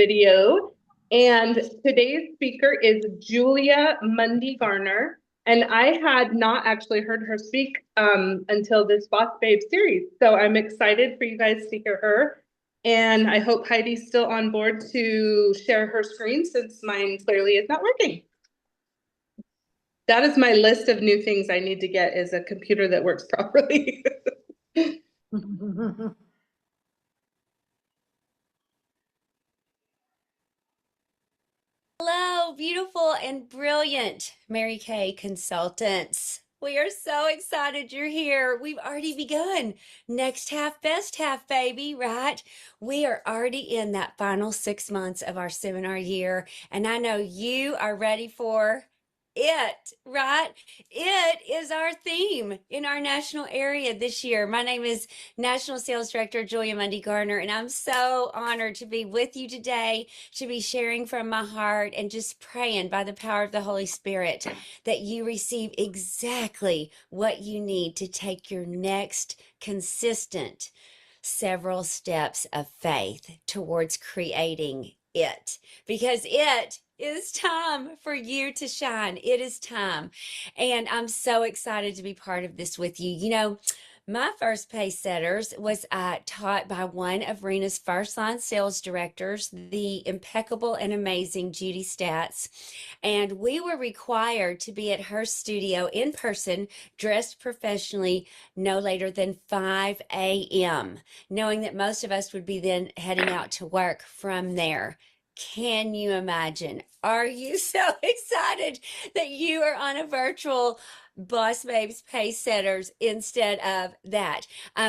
video. And today's speaker is Julia Mundy Garner. And I had not actually heard her speak until this Boss Babe series. So I'm excited for you guys to hear her. And I hope Heidi's still on board to share her screen since mine clearly is not working. That is my list of new things I need to get, is a computer that works properly. Hello, beautiful and brilliant Mary Kay consultants. We are so excited you're here. We've already begun. Next half, best half, baby, right? We are already in that final 6 months of our seminar year, and I know you are ready for it, right? It is our theme in our national area this year. My name is National Sales Director Julia Mundy Garner, and I'm so honored to be with you today, to be sharing from my heart and just praying by the power of the Holy Spirit that you receive exactly what you need to take your next consistent several steps of faith towards creating it, because it is time for you to shine. It is time. And I'm so excited to be part of this with you. You know, my first pace setters was taught by one of Rena's first line sales directors, the impeccable and amazing Judy Stats. And we were required to be at her studio in person, dressed professionally, no later than 5 a.m., knowing that most of us would be then heading out to work from there. Can you imagine? Are you so excited that you are on a virtual Boss Babes Pace Setters instead of that?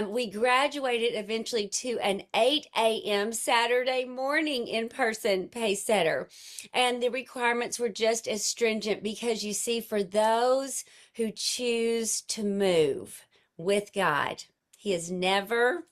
We graduated eventually to an 8 a.m. Saturday morning in-person Pace Setter. And the requirements were just as stringent because you see, for those who choose to move with God, He is never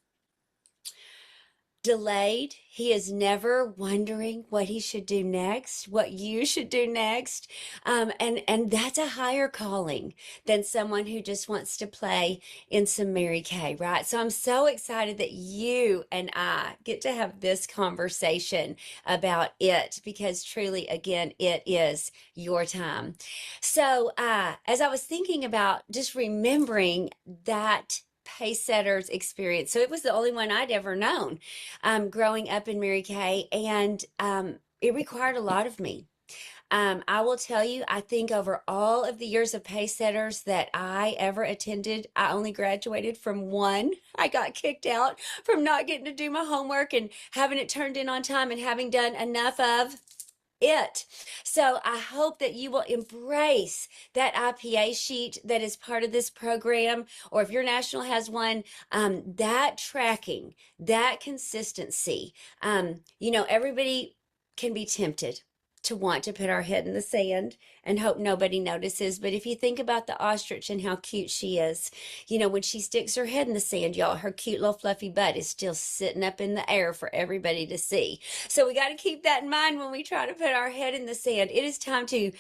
delayed. He is never wondering what he should do next, what you should do next. And that's a higher calling than someone who just wants to play in some Mary Kay, right? So I'm so excited that you and I get to have this conversation about it, because truly, again, it is your time. So as I was thinking about just remembering that pace setters experience, so it was the only one I'd ever known growing up in Mary Kay, and it required a lot of me. I will tell you, I think over all of the years of pace setters that I ever attended, I only graduated from one. I got kicked out from not getting to do my homework and having it turned in on time and having done enough of it. So I hope that you will embrace that IPA sheet that is part of this program, or if your national has one, that tracking, that consistency. Everybody can be tempted to want to put our head in the sand and hope nobody notices. But if you think about the ostrich and how cute she is, when she sticks her head in the sand, y'all, her cute little fluffy butt is still sitting up in the air for everybody to see. So we got to keep that in mind when we try to put our head in the sand. It is time to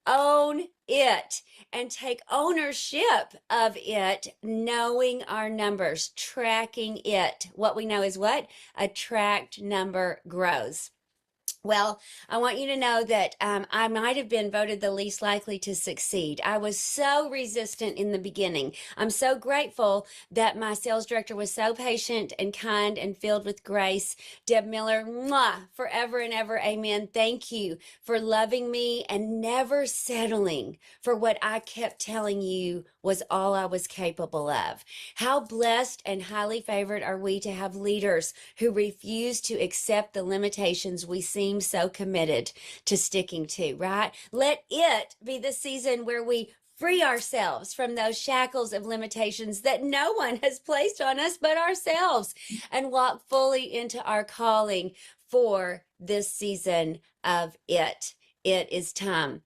own it and take ownership of it, knowing our numbers, tracking it. What we know is what? A tracked number grows. Well, I want you to know that I might have been voted the least likely to succeed. I was so resistant in the beginning. I'm so grateful that my sales director was so patient and kind and filled with grace. Deb Miller, mwah, forever and ever, amen. Thank you for loving me and never settling for what I kept telling you was all I was capable of. How blessed and highly favored are we to have leaders who refuse to accept the limitations we seem so committed to sticking to, right? Let it be the season where we free ourselves from those shackles of limitations that no one has placed on us but ourselves, and walk fully into our calling for this season of it. It is time.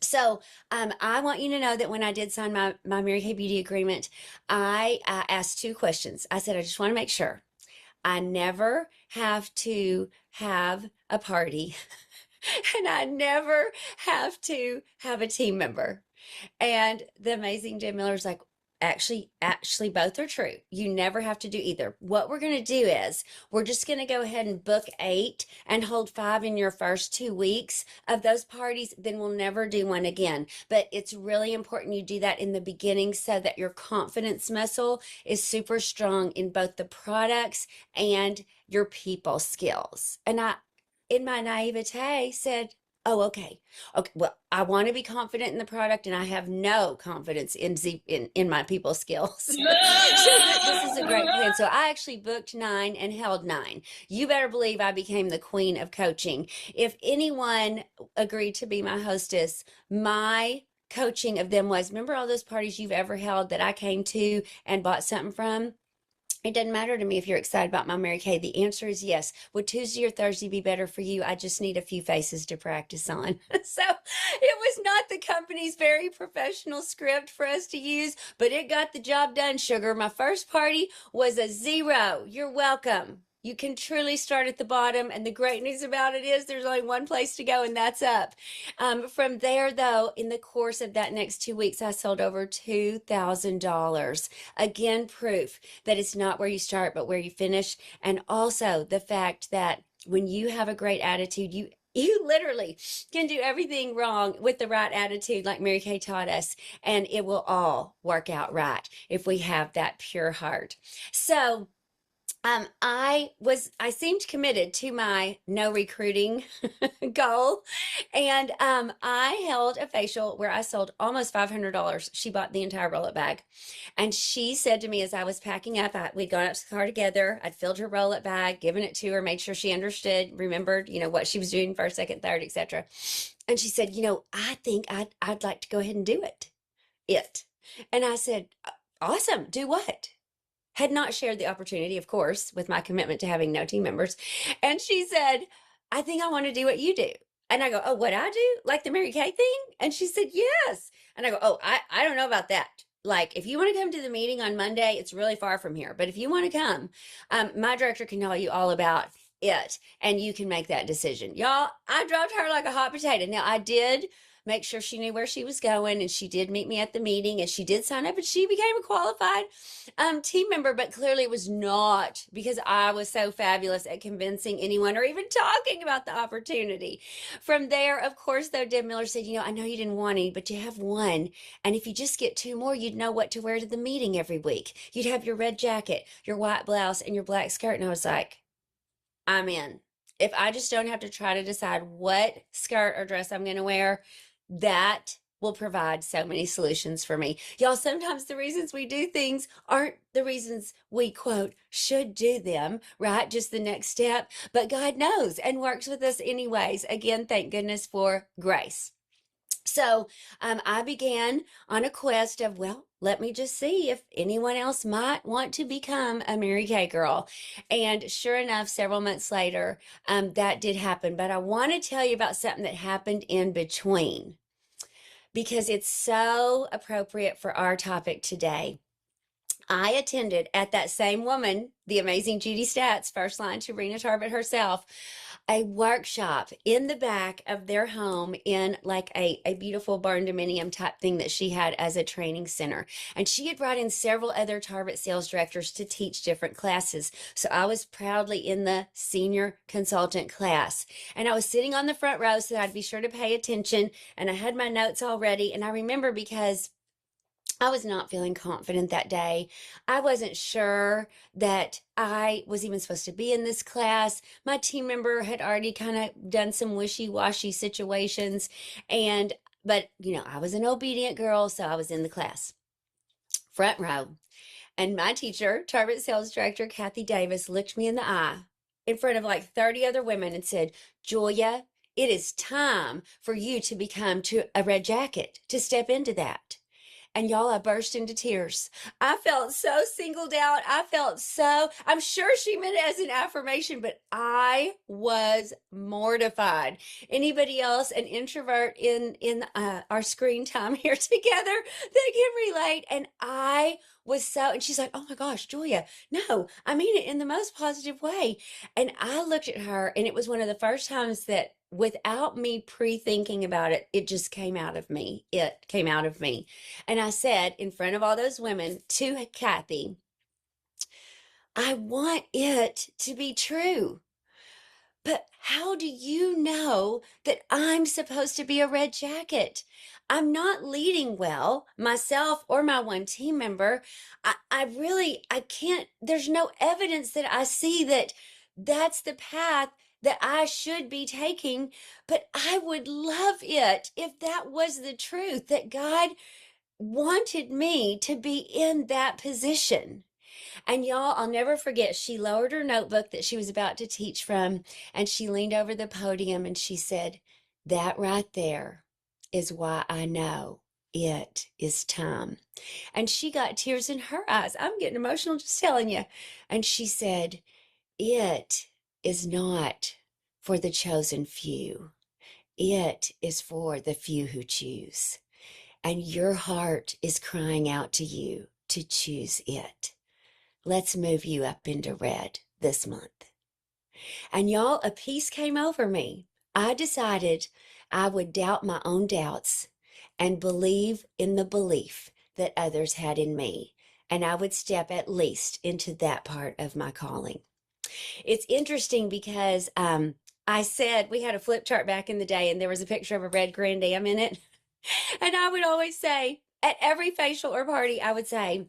So I want you to know that when I did sign my Mary Kay Beauty agreement, I asked two questions. I said, I just want to make sure I never have to have a party and I never have to have a team member. And the amazing Jim Miller's like, Actually, both are true. You never have to do either. What we're going to do is we're just going to go ahead and book 8 and hold 5 in your first 2 weeks of those parties. Then we'll never do one again. But it's really important you do that in the beginning so that your confidence muscle is super strong in both the products and your people skills. And I, in my naivete, said, oh, okay. Okay, well, I want to be confident in the product, and I have no confidence in my people skills. So this is a great plan. So I actually booked 9 and held 9. You better believe I became the queen of coaching. If anyone agreed to be my hostess, my coaching of them was, remember all those parties you've ever held that I came to and bought something from? It doesn't matter to me if you're excited about my Mary Kay. The answer is yes. Would Tuesday or Thursday be better for you? I just need a few faces to practice on. So it was not the company's very professional script for us to use, but it got the job done, sugar. My first party was a 0. You're welcome. You can truly start at the bottom, and the great news about it is there's only one place to go, and that's up. From there, though, in the course of that next 2 weeks, I sold over $2,000. Again, proof that it's not where you start, but where you finish. And also the fact that when you have a great attitude, you literally can do everything wrong with the right attitude, like Mary Kay taught us, and it will all work out right if we have that pure heart. So I seemed committed to my no recruiting goal. And I held a facial where I sold almost $500. She bought the entire roll-up bag. And she said to me as I was packing up, we'd gone up to the car together. I'd filled her roll-up bag, given it to her, made sure she understood, remembered, what she was doing first, second, third, etc. And she said, I think I'd like to go ahead and do it. And I said, awesome. Do what? Had not shared the opportunity, of course, with my commitment to having no team members. And she said, I think I want to do what you do. And I go, oh, what I do? Like the Mary Kay thing? And she said, yes. And I go, oh, I don't know about that. Like, if you want to come to the meeting on Monday, it's really far from here. But if you want to come, my director can tell you all about it, and you can make that decision. Y'all, I dropped her like a hot potato. Now, I did make sure she knew where she was going, and she did meet me at the meeting, and she did sign up, and she became a qualified team member. But clearly it was not because I was so fabulous at convincing anyone or even talking about the opportunity. From there, of course, though, Deb Miller said, I know you didn't want any, but you have one, and if you just get 2 more, you'd know what to wear to the meeting every week. You'd have your red jacket, your white blouse, and your black skirt. And I was like, I'm in. If I just don't have to try to decide what skirt or dress I'm going to wear, that will provide so many solutions for me. Y'all, sometimes the reasons we do things aren't the reasons we, quote, should do them, right? Just the next step. But God knows and works with us anyways. Again, thank goodness for grace. So I began on a quest of, well, let me just see if anyone else might want to become a Mary Kay girl. And sure enough, several months later, that did happen. But I want to tell you about something that happened in between, because it's so appropriate for our topic today. I attended at that same woman, the amazing Judy Stats, first line to Rena Tarbett herself, a workshop in the back of their home in like a beautiful barn dominium type thing that she had as a training center. And she had brought in several other Tarbett sales directors to teach different classes. So I was proudly in the senior consultant class. And I was sitting on the front row so that I'd be sure to pay attention. And I had my notes all ready. And I remember because I was not feeling confident that day. I wasn't sure that I was even supposed to be in this class. My team member had already kind of done some wishy-washy situations. But I was an obedient girl, so I was in the class. Front row. And my teacher, Tarbett Sales Director Kathy Davis, looked me in the eye in front of like 30 other women and said, Julia, it is time for you to become a red jacket, to step into that. And y'all, I burst into tears. I felt so singled out. I'm sure she meant it as an affirmation, but I was mortified. Anybody else, an introvert in our screen time here together that can relate? And I was so, and she's like, oh my gosh, Julia, no, I mean it in the most positive way. And I looked at her, and it was one of the first times that without me pre-thinking about it, it just came out of me. It came out of me. And I said in front of all those women to Kathy, I want it to be true. But how do you know that I'm supposed to be a red jacket? I'm not leading well, myself or my one team member. I can't, there's no evidence that I see that that's the path that I should be taking. But I would love it if that was the truth, that God wanted me to be in that position. And y'all, I'll never forget, she lowered her notebook that she was about to teach from, and she leaned over the podium and she said, that right there is why I know it is time. And she got tears in her eyes. I'm getting emotional just telling you. And she said, it is not for the chosen few. It is for the few who choose. And your heart is crying out to you to choose it. Let's move you up into red this month. And y'all, a peace came over me. I decided I would doubt my own doubts and believe in the belief that others had in me. And I would step at least into that part of my calling. It's interesting because I said we had a flip chart back in the day, and there was a picture of a red Grand Am in it. And I would always say, at every facial or party, I would say,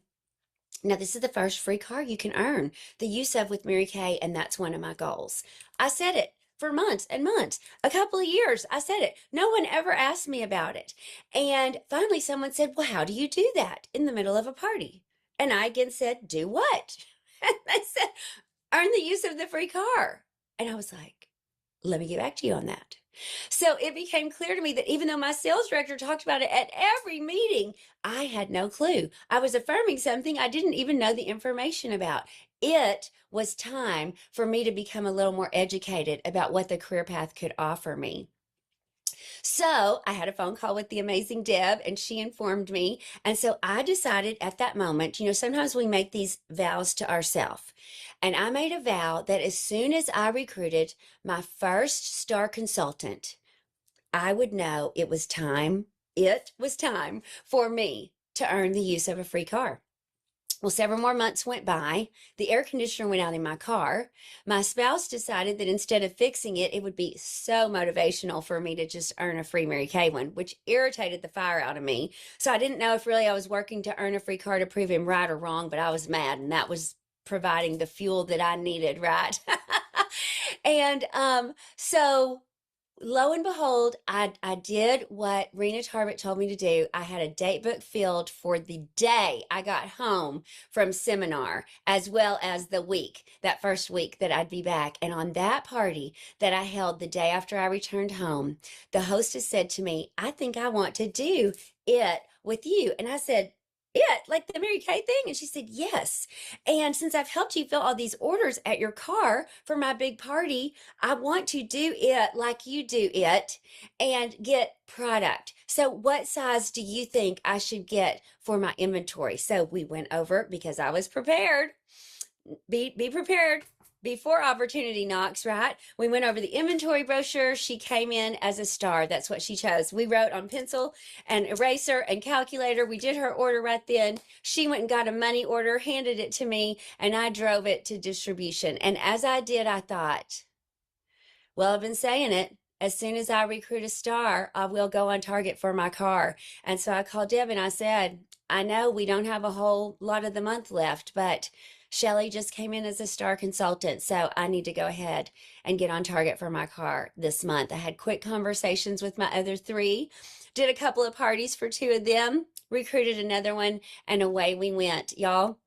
now, this is the first free car you can earn the use of with Mary Kay, and that's one of my goals. I said it for months and months, a couple of years. I said it. No one ever asked me about it. And finally, someone said, well, how do you do that in the middle of a party? And I again said, do what? And they said, earn the use of the free car. And I was like, let me get back to you on that. So it became clear to me that even though my sales director talked about it at every meeting, I had no clue. I was affirming something I didn't even know the information about. It was time for me to become a little more educated about what the career path could offer me. So I had a phone call with the amazing Deb, and she informed me. And so I decided at that moment, sometimes we make these vows to ourselves. And I made a vow that as soon as I recruited my first star consultant, I would know it was time. It was time for me to earn the use of a free car. Well, several more months went by. The air conditioner went out in my car. My spouse decided that instead of fixing it, it would be so motivational for me to just earn a free Mary Kay one, which irritated the fire out of me. So I didn't know if really I was working to earn a free car to prove him right or wrong, but I was mad, and that was providing the fuel that I needed, right? And so lo and behold, I did what Rena Tarbett told me to do. I had a date book filled for the day I got home from seminar, as well as the week, that first week that I'd be back. And on that party that I held the day after I returned home, the hostess said to me, I think I want to do it with you. And I said, it, like the Mary Kay thing? And she said, yes. And since I've helped you fill all these orders at your car for my big party, I want to do it like you do it and get product. So what size do you think I should get for my inventory? So we went over, because I was prepared. Be prepared before opportunity knocks, right? We went over the inventory brochure. She came in as a star. That's what she chose. We wrote on pencil and eraser and calculator. We did her order right then. She went and got a money order, handed it to me, and I drove it to distribution. And as I did, I thought, well, I've been saying it. As soon as I recruit a star, I will go on target for my car. And so I called Deb and I said, I know we don't have a whole lot of the month left, but Shelly just came in as a star consultant, so I need to go ahead and get on target for my car this month. I had quick conversations with my other three, did a couple of parties for two of them, recruited another one, and away we went. Y'all,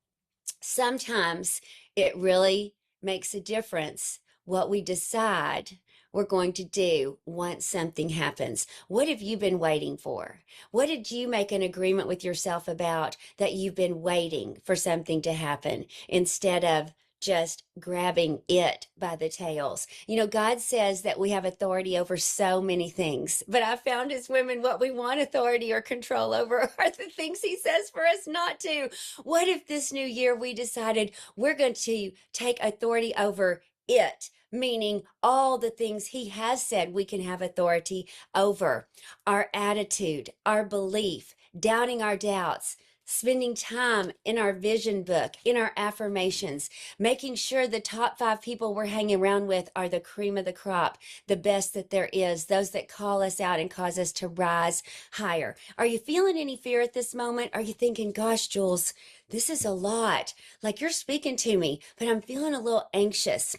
sometimes it really makes a difference what we decide we're going to do once something happens. What have you been waiting for? What did you make an agreement with yourself about that you've been waiting for something to happen instead of just grabbing it by the tails. You know, God says that we have authority over so many things, but I found as women, what we want authority or control over are the things He says for us not to. What if this new year we decided we're going to take authority over it? Meaning all the things He has said we can have authority over: our attitude, our belief, doubting our doubts, spending time in our vision book, in our affirmations, making sure the top 5 people we're hanging around with are the cream of the crop, the best that there is, those that call us out and cause us to rise higher. Are you feeling any fear at this moment? Are you thinking, gosh, Jules, this is a lot? Like, you're speaking to me, but I'm feeling a little anxious.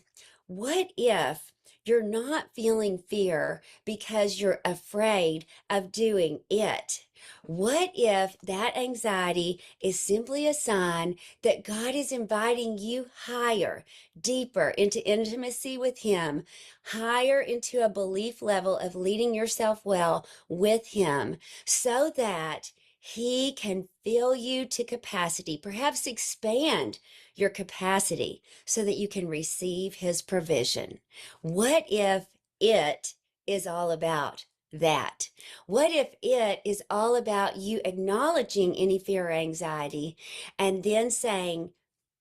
What if you're not feeling fear because you're afraid of doing it? What if that anxiety is simply a sign that God is inviting you higher, deeper into intimacy with Him, higher into a belief level of leading yourself well with Him, so that He can fill you to capacity, perhaps expand your capacity so that you can receive His provision? What if it is all about that? What if it is all about you acknowledging any fear or anxiety and then saying,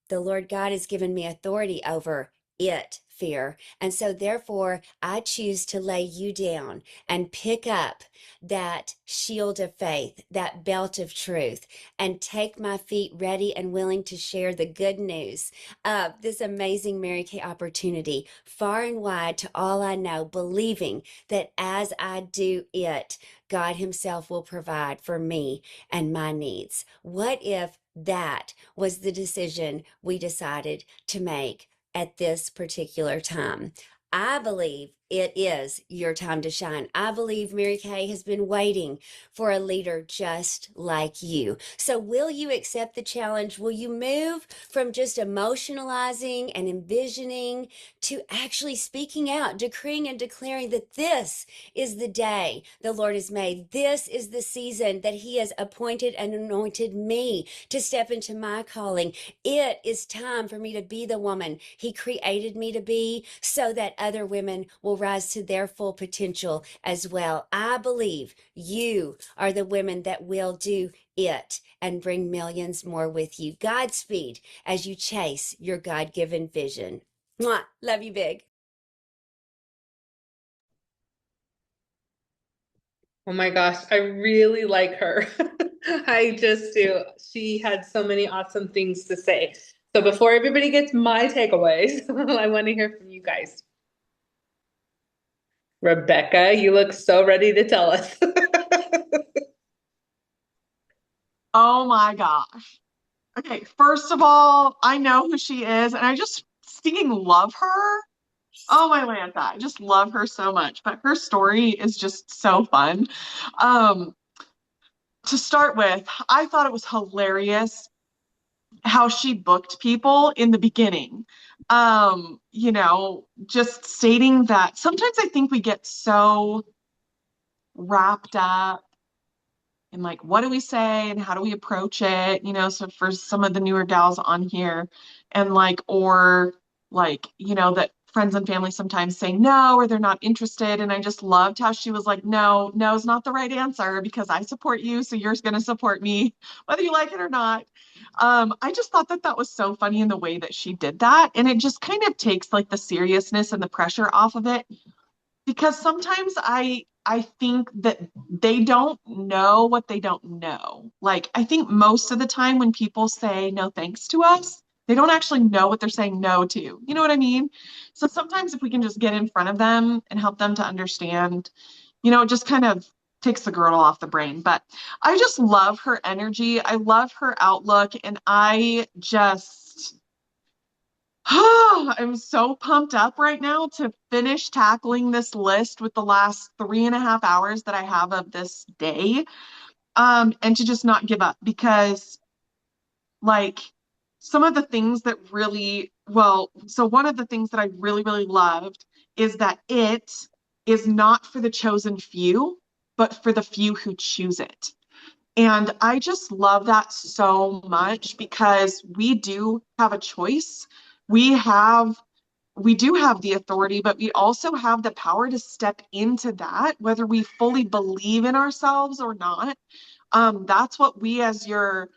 the Lord God has given me authority over it, fear. And so therefore, I choose to lay you down and pick up that shield of faith, that belt of truth, and take my feet ready and willing to share the good news of this amazing Mary Kay opportunity far and wide to all I know, believing that as I do it, God Himself will provide for me and my needs. What if that was the decision we decided to make at this particular time? I believe it is your time to shine. I believe Mary Kay has been waiting for a leader just like you. So will you accept the challenge? Will you move from just emotionalizing and envisioning to actually speaking out, decreeing and declaring that this is the day the Lord has made? This is the season that He has appointed and anointed me to step into my calling. It is time for me to be the woman He created me to be, so that other women will rise to their full potential as well. I believe you are the women that will do it and bring millions more with you. Godspeed as you chase your God-given vision. Mwah. Love you big. Oh my gosh, I really like her. I just do. She had so many awesome things to say. So before everybody gets my takeaways, I want to hear from you guys. Rebecca, you look so ready to tell us. Oh my gosh. Okay, first of all, I know who she is, and I just stinking love her. Oh my Lanta, I just love her so much. But her story is just so fun. Um, to start with, I thought it was hilarious how she booked people in the beginning. Just stating that sometimes I think we get so wrapped up and like what do we say and how do we approach it, so for some of the newer gals on here, and like or like that friends and family sometimes say no or they're not interested, and I just loved how she was like, no is not the right answer because I support you, so you're going to support me whether you like it or not. I just thought that that was so funny in the way that she did that, and it just kind of takes like the seriousness and the pressure off of it, because sometimes I think that they don't know what they don't know. Like I think most of the time when people say no thanks to us, they don't actually know what they're saying no to. You know what I mean? So sometimes if we can just get in front of them and help them to understand, it just kind of takes the girdle off the brain. But I just love her energy. I love her outlook, and I just I'm so pumped up right now to finish tackling this list with the last 3.5 hours that I have of this day. And to just not give up, because like some of the things that really, well, so one of the things that I really, really loved is that it is not for the chosen few, but for the few who choose it. And I just love that so much, because we do have a choice we have we do have the authority, but we also have the power to step into that, whether we fully believe in ourselves or not. That's what we as your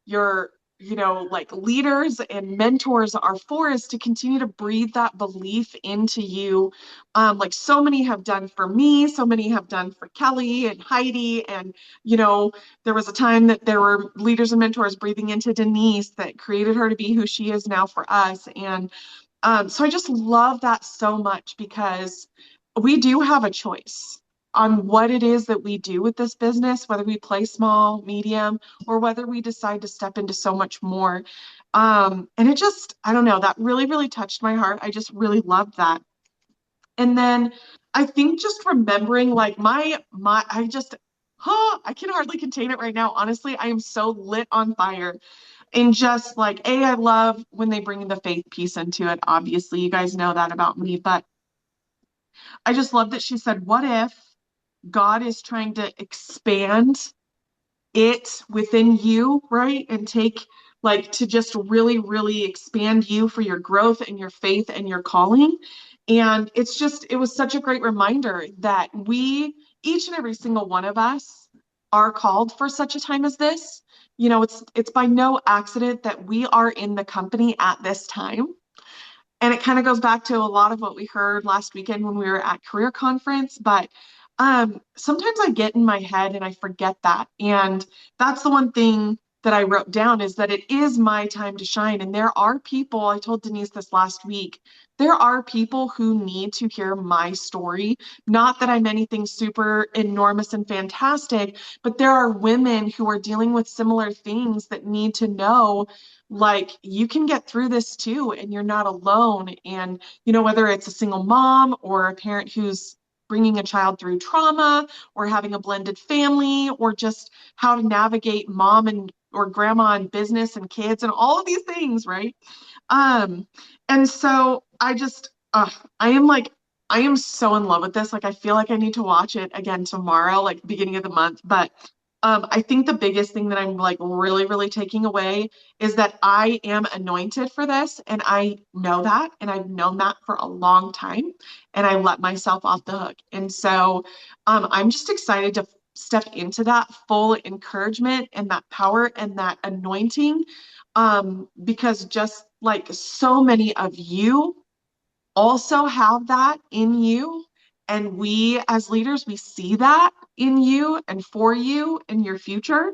like leaders and mentors are for, is to continue to breathe that belief into you, like so many have done for me, so many have done for Kelli and Heidi. And there was a time that there were leaders and mentors breathing into Denise that created her to be who she is now for us. And so I just love that so much, because we do have a choice on what it is that we do with this business, whether we play small, medium, or whether we decide to step into so much more. And it just, I don't know, that really, really touched my heart. I just really loved that. And then I think just remembering like I just, I can hardly contain it right now. Honestly, I am so lit on fire. And just like, I love when they bring the faith piece into it. Obviously, you guys know that about me, but I just love that she said, what if God is trying to expand it within you, right? And take like to just really, really expand you for your growth and your faith and your calling. And it was such a great reminder that each and every single one of us are called for such a time as this. It's by no accident that we are in the company at this time. And it kind of goes back to a lot of what we heard last weekend when we were at career conference. But sometimes I get in my head and I forget that. And that's the one thing that I wrote down, is that it is my time to shine. And there are people, I told Denise this last week, there are people who need to hear my story. Not that I'm anything super enormous and fantastic, but there are women who are dealing with similar things that need to know, like, you can get through this too, and you're not alone. And whether it's a single mom or a parent who's bringing a child through trauma, or having a blended family, or just how to navigate mom and or grandma and business and kids and all of these things, right? um and so I am so in love with this. Like, I feel like I need to watch it again tomorrow, like beginning of the month. But I think the biggest thing that I'm like really, really taking away is that I am anointed for this. And I know that. And I've known that for a long time. And I let myself off the hook. And so I'm just excited to step into that full encouragement and that power and that anointing. Because just like so many of you also have that in you. And we as leaders, we see that in you and for you in your future.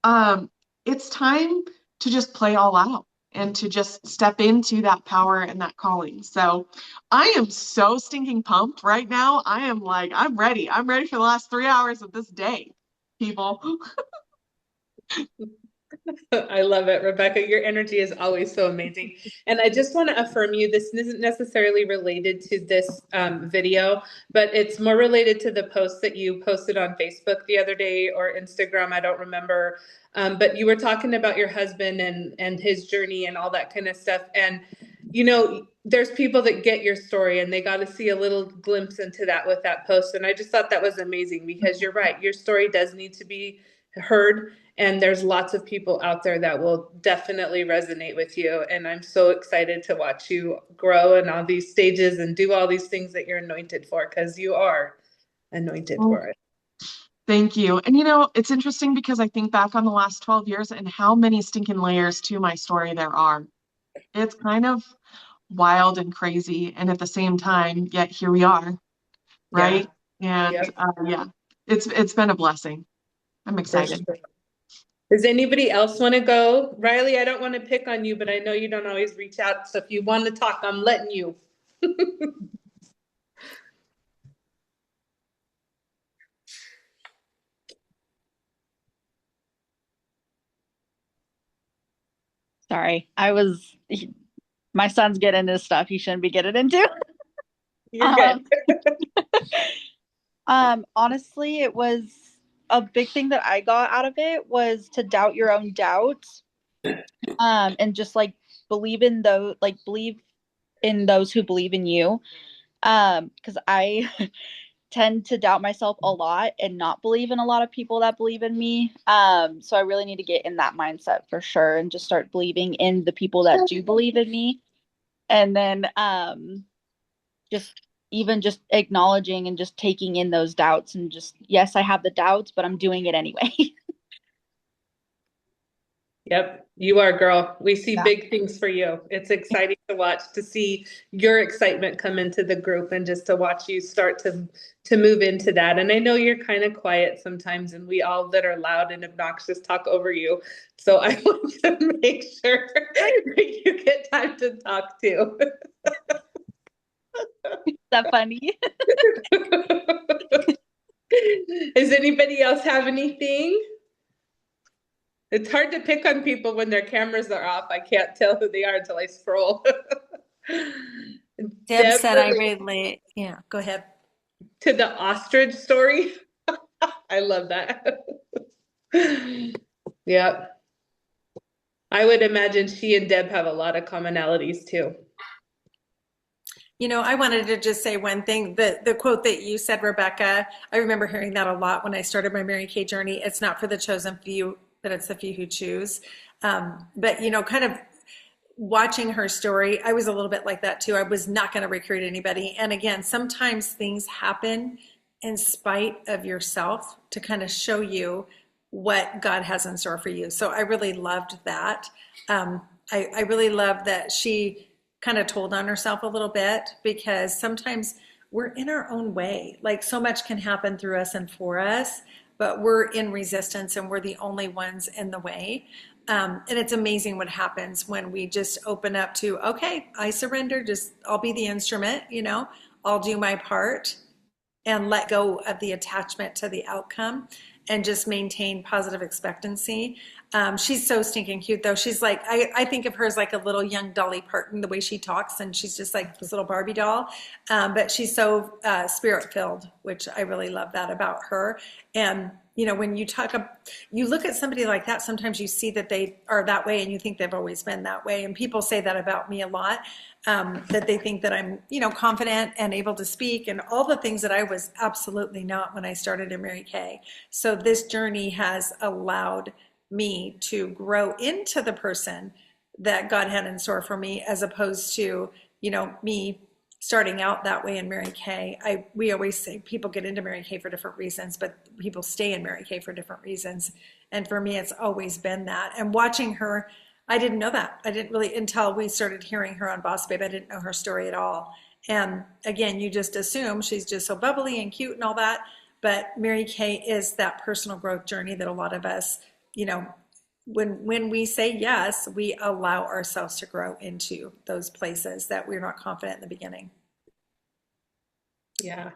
Um, it's time to just play all out and to just step into that power and that calling. So I am so stinking pumped right now. I am like, I'm ready. I'm ready for the last 3 hours of this day, people. I love it, Rebecca. Your energy is always so amazing. And I just want to affirm you, this isn't necessarily related to this video, but it's more related to the post that you posted on Facebook the other day, or Instagram, I don't remember. But you were talking about your husband and his journey and all that kind of stuff. And there's people that get your story and they got to see a little glimpse into that with that post. And I just thought that was amazing, because you're right. Your story does need to be heard. And there's lots of people out there that will definitely resonate with you. And I'm so excited to watch you grow in all these stages and do all these things that you're anointed for, because you are anointed for it. Thank you. And it's interesting because I think back on the last 12 years and how many stinking layers to my story there are. It's kind of wild and crazy. And at the same time, yet here we are, Yeah. right? And Yep. yeah, it's been a blessing. I'm For excited. sure. Does anybody else want to go? Riley, I don't want to pick on you, but I know you don't always reach out. So if you want to talk, I'm letting you. Sorry, my son's getting into stuff he shouldn't be getting into. You're good. Um, honestly, it was a big thing that I got out of it was to doubt your own doubts. And just like believe in those who believe in you. Because I tend to doubt myself a lot and not believe in a lot of people that believe in me. So I really need to get in that mindset for sure and just start believing in the people that do believe in me. And then just even just acknowledging and just taking in those doubts and just, yes, I have the doubts, but I'm doing it anyway. Yep, you are, girl. We see Yeah. big things for you. It's exciting to watch, to see your excitement come into the group and just to watch you start to move into that. And I know you're kind of quiet sometimes, and we all that are loud and obnoxious talk over you. So I want to make sure that you get time to talk too. Is that funny? Does anybody else have anything? It's hard to pick on people when their cameras are off. I can't tell who they are until I scroll. Deb Deb, said I relate. Yeah, go ahead. to the ostrich story. I love that. Yeah. I would imagine she and Deb have a lot of commonalities too. You know, I wanted to just say one thing. The quote that you said, Rebecca, I remember hearing that a lot when I started my Mary Kay journey. It's not for the chosen few, but it's the few who choose. But you know, kind of watching her story, I was a little bit like that too. I was not going to recruit anybody. And again, sometimes things happen in spite of yourself to kind of show you what God has in store for you. So I really loved that. I really love that she kind of told on herself a little bit, because sometimes we're in our own way. Like so much can happen through us and for us, but we're in resistance and we're the only ones in the way. And it's amazing what happens when we just open up to, okay, I surrender, just I'll be the instrument, you know, I'll do my part and let go of the attachment to the outcome and just maintain positive expectancy. She's so stinking cute though. She's like, I think of her as like a little young Dolly Parton, the way she talks, and she's just like this little Barbie doll. But she's so spirit filled, which I really love that about her. And you know, when you you look at somebody like that, sometimes you see that they are that way and you think they've always been that way. And people say that about me a lot, that they think that I'm, you know, confident and able to speak and all the things that I was absolutely not when I started in Mary Kay. So this journey has allowed me to grow into the person that God had in store for me, as opposed to, you know, me starting out that way in Mary Kay. We always say people get into Mary Kay for different reasons, but people stay in Mary Kay for different reasons. And for me, it's always been that. And watching her, I didn't know that. I didn't really, until we started hearing her on Boss Babe, I didn't know her story at all. And again, you just assume she's just so bubbly and cute and all that. But Mary Kay is that personal growth journey that a lot of us, you know, when we say yes, we allow ourselves to grow into those places that we're not confident in the beginning. Yeah,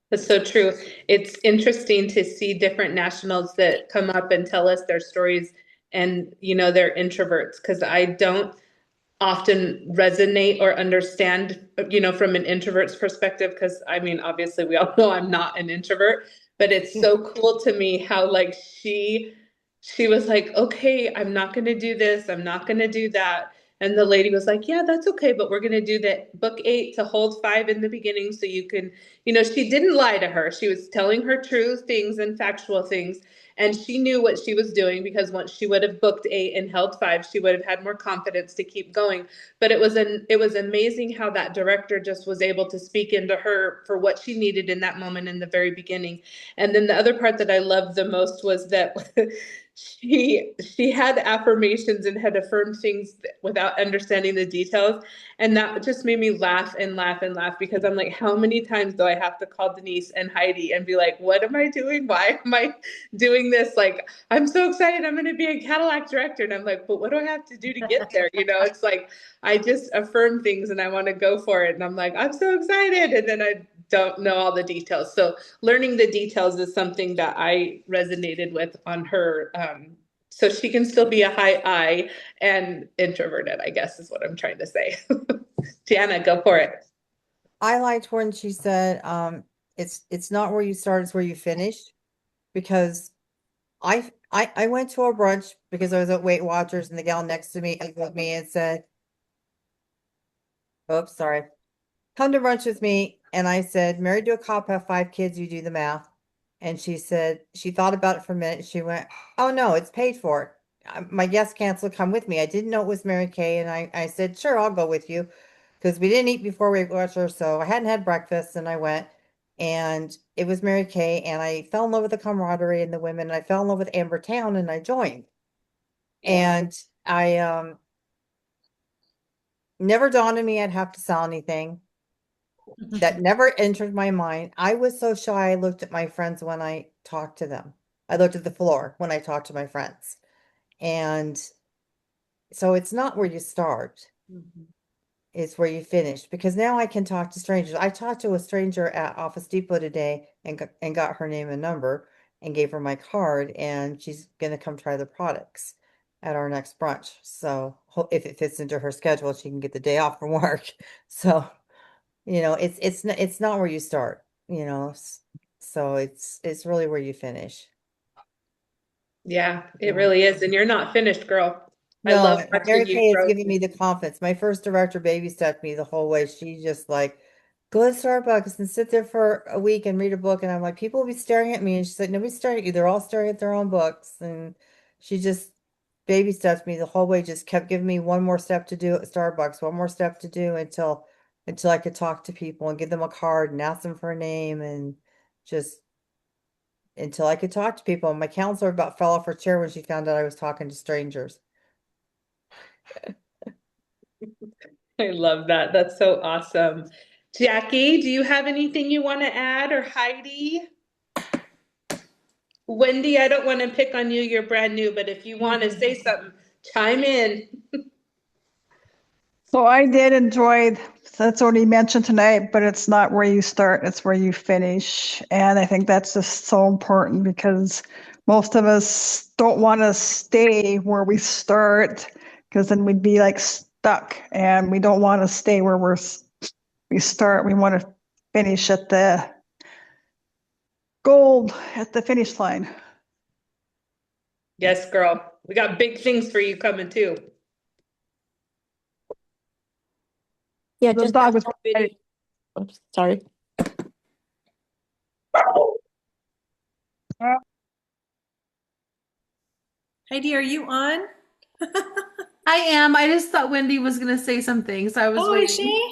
that's so true. It's interesting to see different nationals that come up and tell us their stories, and you know, they're introverts, because I don't often resonate or understand, you know, from an introvert's perspective, because I mean, obviously we all know I'm not an introvert, but it's so cool to me how like she was like, okay, I'm not going to do this, I'm not going to do that. And the lady was like, yeah, that's okay, but we're going to do that book 8 to hold 5 in the beginning so you can, you know, she didn't lie to her. She was telling her true things and factual things. And she knew what she was doing, because once she would have booked 8 and held 5, she would have had more confidence to keep going. But it was amazing how that director just was able to speak into her for what she needed in that moment in the very beginning. And then the other part that I loved the most was that she had affirmations and had affirmed things without understanding the details, and that just made me laugh and laugh and laugh, because I'm like, how many times do I have to call Denise and Heidi and be like, what am I doing, why am I doing this? Like, I'm so excited, I'm going to be a Cadillac director, and I'm like, but what do I have to do to get there? You know, it's like I just affirm things and I want to go for it, and I'm like, I'm so excited, and then I don't know all the details. So learning the details is something that I resonated with on her. So she can still be a high I and introverted, I guess is what I'm trying to say. Jana, go for it. I liked when she said, it's not where you start, it's where you finished. Because I went to a brunch because I was at Weight Watchers, and the gal next to me looked at me and said, oops, sorry. Come to brunch with me. And I said, married to a cop, have 5 kids, you do the math. And she said, she thought about it for a minute. She went, oh no, it's paid for. My guest canceled, come with me. I didn't know it was Mary Kay. And I said, sure, I'll go with you. because we didn't eat before Weight Watchers, so I hadn't had breakfast, and I went, and it was Mary Kay, and I fell in love with the camaraderie and the women, and I fell in love with Amber Town, and I joined. And I never dawned on me I'd have to sell anything. That never entered my mind. I was so shy, I looked at my friends when I talked to them. I looked at the floor when I talked to my friends. And so it's not where you start, it's where you finish. Because now I can talk to strangers. I talked to a stranger at Office Depot today and got her name and number and gave her my card, and she's gonna come try the products at our next brunch. So if it fits into her schedule, she can get the day off from work. So it's not where you start, so it's really where you finish. Yeah, it Yeah. really is. And you're not finished, girl. I No, love watching Mary you Kay is grow. giving me the confidence. My first director babysat me the whole way. She just like, go to Starbucks and sit there for a week and read a book. And I'm like, people will be staring at me. And she said, nobody's staring at you. They're all staring at their own books. And she just babysat me the whole way, just kept giving me one more step to do at Starbucks, one more step to do until I could talk to people and give them a card and ask them for a name, and just until I could talk to people. And my counselor about fell off her chair when she found out I was talking to strangers. I love that. That's so awesome. Jackie, do you have anything you want to add, or Heidi? Wendy, I don't want to pick on you. You're brand new, but if you want to say something, chime in. So I did enjoy, that's already mentioned tonight, but it's not where you start, it's where you finish. And I think that's just so important because most of us don't want to stay where we start because then we'd be like stuck, and we don't want to stay where we start. We want to finish at the gold at the finish line. Yes, girl. We got big things for you coming too. Yeah, The just dog that was one video. Oops, sorry. Heidi, are you on? I am. I just thought Wendy was going to say something, so I was Oh, is waiting. she?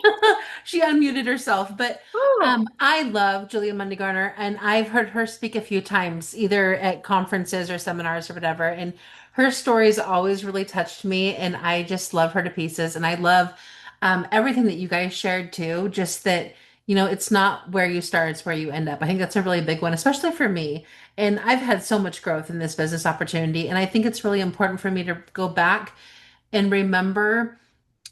She unmuted herself, but Oh, I love Julia Mundy Garner, and I've heard her speak a few times, either at conferences or seminars or whatever. And her stories always really touched me, and I just love her to pieces. And I love everything that you guys shared too. Just that, it's not where you start, it's where you end up. I think that's a really big one, especially for me. And I've had so much growth in this business opportunity, and I think it's really important for me to go back and remember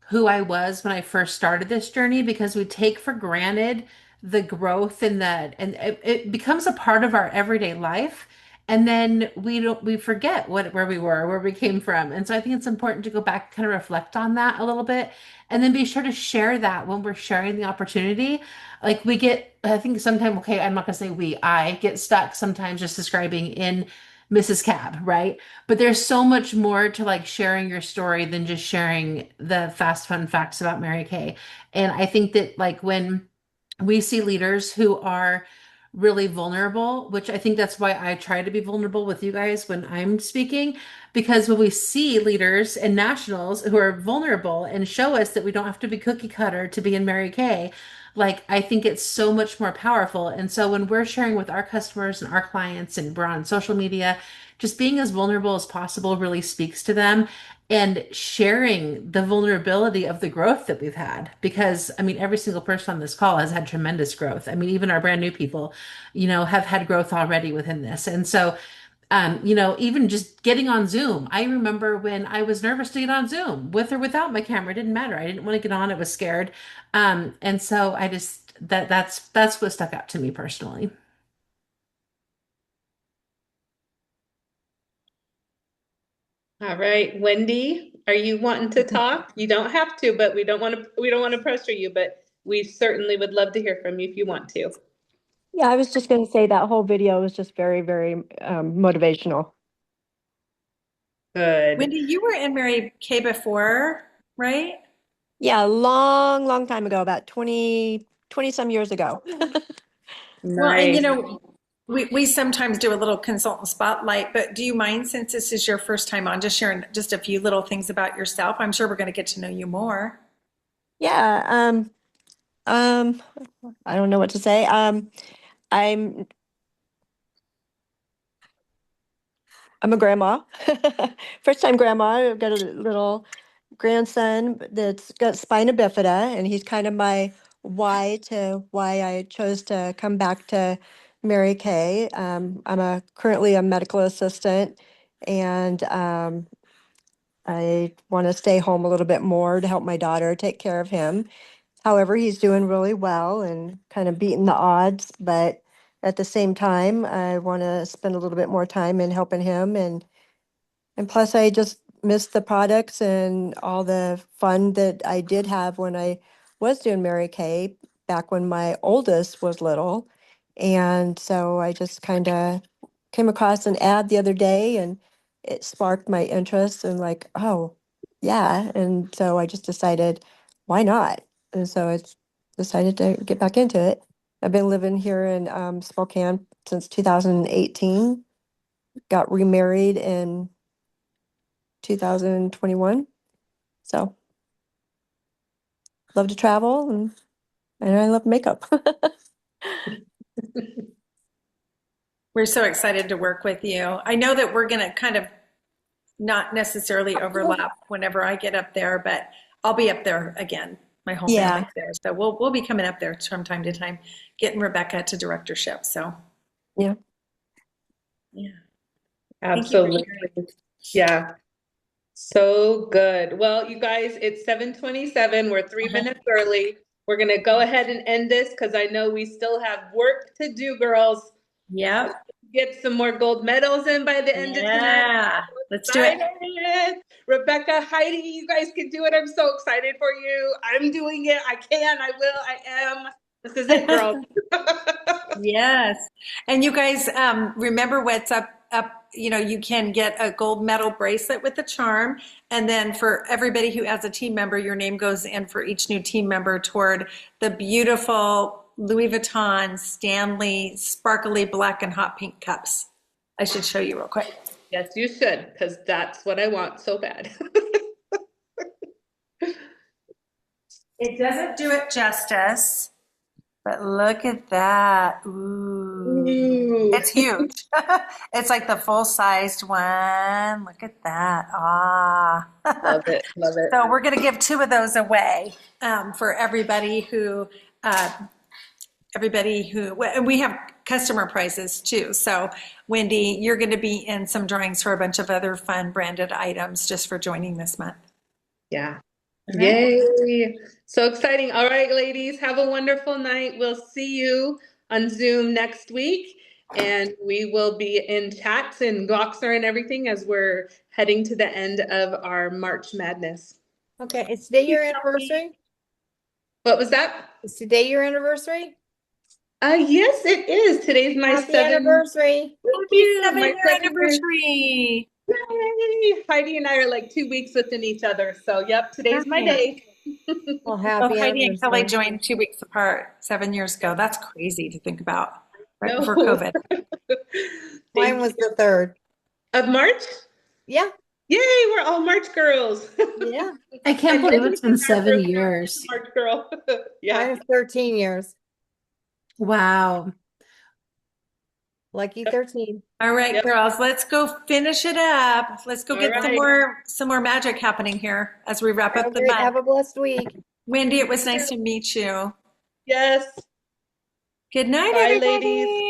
who I was when I first started this journey, because we take for granted the growth and that, and it becomes a part of our everyday life. And then we forget where we were, where we came from. And so I think it's important to go back, kind of reflect on that a little bit, and then be sure to share that when we're sharing the opportunity. Like I think sometimes, okay, I'm not gonna say I get stuck sometimes just describing in Mrs. Cab, right? But there's so much more to like sharing your story than just sharing the fast fun facts about Mary Kay. And I think that like when we see leaders who are really vulnerable, which I think that's why I try to be vulnerable with you guys when I'm speaking, because when we see leaders and nationals who are vulnerable and show us that we don't have to be cookie cutter to be in Mary Kay, like I think it's so much more powerful. And so when we're sharing with our customers and our clients and we're on social media, just being as vulnerable as possible really speaks to them, and sharing the vulnerability of the growth that we've had. Because I mean, every single person on this call has had tremendous growth. I mean, even our brand new people, have had growth already within this. And so, even just getting on Zoom. I remember when I was nervous to get on Zoom with or without my camera, it didn't matter. I didn't want to get on, I was scared. And so I just, that's what stuck out to me personally. All right, Wendy, are you wanting to talk? You don't have to, but we don't want to pressure you, but we certainly would love to hear from you if you want to. Yeah, I was just going to say that whole video was just very, very motivational. Good. Wendy, you were in Mary Kay before, right? Yeah, a long, long time ago, about 20 some years ago. Well, and Nice. we sometimes do a little consultant spotlight, but do you mind, since this is your first time on, just sharing just a few little things about yourself? I'm sure we're going to get to know you more. Yeah, um, I don't know what to say. I'm I'm a grandma. First time grandma. I've got a little grandson that's got spina bifida, and he's kind of my why I chose to come back to Mary Kay. I'm currently a medical assistant, and I want to stay home a little bit more to help my daughter take care of him. However, he's doing really well and kind of beating the odds, but at the same time, I want to spend a little bit more time in helping him, and plus, I just miss the products and all the fun that I did have when I was doing Mary Kay back when my oldest was little. And so I just kind of came across an ad the other day, and it sparked my interest and like, oh, yeah. And so I just decided, why not? And so I decided to get back into it. I've been living here in Spokane since 2018, got remarried in 2021. So love to travel, and I love makeup. We're so excited to work with you. I know that we're going to kind of not necessarily overlap whenever I get up there, but I'll be up there again. My whole family's Yeah, there. So we'll be coming up there from time to time, getting Rebecca to directorship. So yeah. yeah. Thank you for Absolutely. sharing. Yeah. So good. Well, you guys, it's 7:27. We're 3 minutes early. We're gonna go ahead and end this because I know we still have work to do, girls. Yep. Get some more gold medals in by the end of tonight. Yeah. Let's do it. Excited. Rebecca, Heidi, you guys can do it. I'm so excited for you. I'm doing it. I can, I will, I am. This is it, girls. Yes. And you guys, remember what's up, you can get a gold medal bracelet with the charm. And then for everybody who has a team member, your name goes in for each new team member toward the beautiful Louis Vuitton Stanley sparkly black and hot pink cups. I should show you real quick. Yes, you should, because that's what I want so bad. It doesn't do it justice, but look at that. Ooh. Ooh. It's huge. It's like the full-sized one. Look at that. Ah. Love it, love it. So we're going to give 2 of those away for and we have customer prizes too. So Wendy, you're going to be in some drawings for a bunch of other fun branded items just for joining this month. Yeah. Okay. Yay. So exciting. All right, ladies, have a wonderful night. We'll see you on Zoom next week. And we will be in chats and Gloxer and everything as we're heading to the end of our March Madness. Okay, it's today your anniversary? What was that? Is today your anniversary? Yes, it is. Today's my Happy 7th. anniversary. Thank you. Happy My 7-year 7 years. anniversary. Yay. Heidi and I are like 2 weeks within each other. So, yep, today's my day. Well, Well, happy Heidi and Kelly anniversary. joined 2 weeks apart 7 years ago. That's crazy to think about, right No. before COVID. Mine was the 3rd. Of March? Yeah, Yay, we're all March girls. yeah. I can't And believe this it's been is our 7 first years. March girl. Mine Yeah. is 13 years. Wow. Lucky 13. All right, Yep. girls, let's go finish it up. Let's go All get right. some more magic happening here as we wrap up the month. Have a blessed week. Wendy, it was nice to meet you. Yes. Good night, Bye, everybody. ladies.